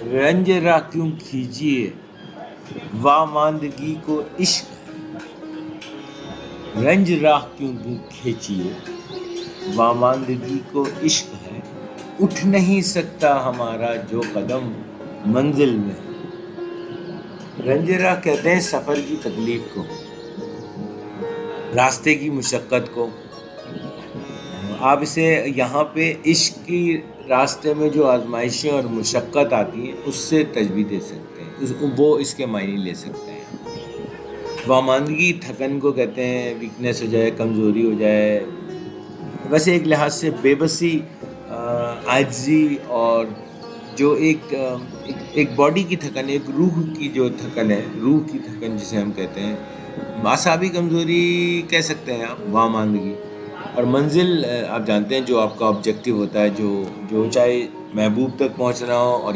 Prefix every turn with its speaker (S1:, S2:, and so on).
S1: رنج راہ کیوں کھیچیے واماندگی کو عشق ہے۔ رنج راہ کیوں کھینچیے واماندگی کو عشق ہے، اٹھ نہیں سکتا ہمارا جو قدم منزل میں ہے۔ رنج راہ کہتے ہیں سفر کی تکلیف کو، راستے کی مشقت کو۔ آپ اسے یہاں پہ عشق کی راستے میں جو آزمائشیں اور مشقت آتی ہیں اس سے تشبیہ دے سکتے ہیں، وہ اس کے معنی لے سکتے ہیں۔ واماندگی تھکن کو کہتے ہیں، ویکنیس ہو جائے، کمزوری ہو جائے، ویسے ایک لحاظ سے بے بسی، عاجزی، اور جو ایک باڈی کی تھکن، ایک روح کی جو تھکن ہے، روح کی تھکن جسے ہم کہتے ہیں، اعصابی کمزوری کہہ سکتے ہیں آپ، واماندگی۔ اور منزل آپ جانتے ہیں جو آپ کا آبجیکٹیو ہوتا ہے، جو چاہے محبوب تک پہنچنا ہو اور